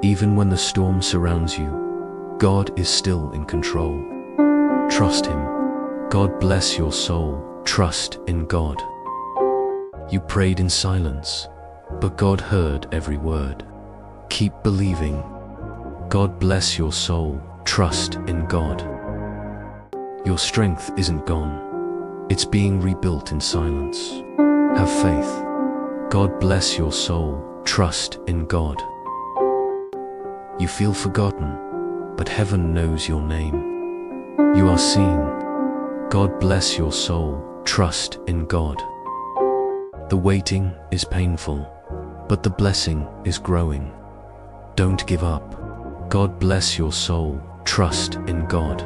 Even when the storm surrounds you, God is still in control. Trust Him. God bless your soul. Trust in God. You prayed in silence, but God heard every word. Keep believing. God bless your soul. Trust in God. Your strength isn't gone. It's being rebuilt in silence. Have faith. God bless your soul. Trust in God. You feel forgotten, but heaven knows your name. You are seen. God bless your soul. Trust in God. The waiting is painful, but the blessing is growing. Don't give up. God bless your soul. Trust in God.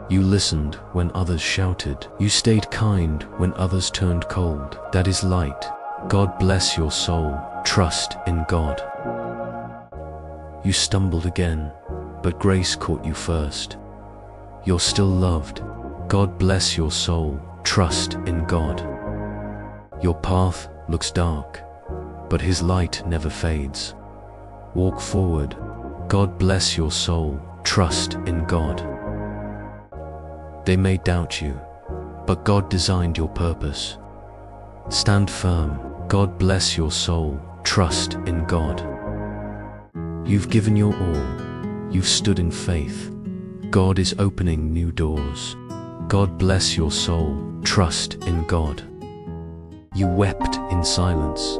You listened when others shouted. You stayed kind when others turned cold. That is light. God bless your soul. Trust in God. You stumbled again, but grace caught you first. You're still loved. God bless your soul. Trust in God. Your path looks dark, but His light never fades. Walk forward. God bless your soul. Trust in God. They may doubt you, but God designed your purpose. Stand firm. God bless your soul. Trust in God. You've given your all. You've stood in faith. God is opening new doors. God bless your soul. Trust in God. You wept in silence.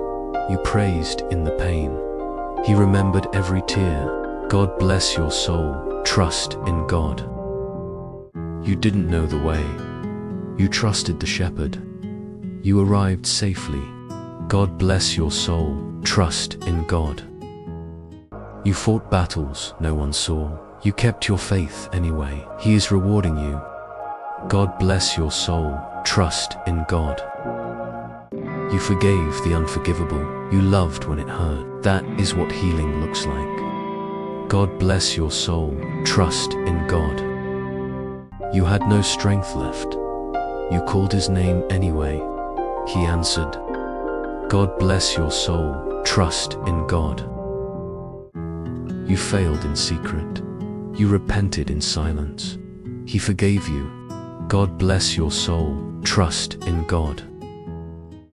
You praised in the pain. He remembered every tear. God bless your soul. Trust in God. You didn't know the way. You trusted the shepherd. You arrived safely. God bless your soul. Trust in God. You fought battles no one saw. You kept your faith anyway. He is rewarding you. God bless your soul. Trust in God. You forgave the unforgivable. You loved when it hurt. That is what healing looks like. God bless your soul. Trust in God. You had no strength left. You called His name anyway. He answered. God bless your soul. Trust in God. You failed in secret. You repented in silence. He forgave you. God bless your soul. Trust in God.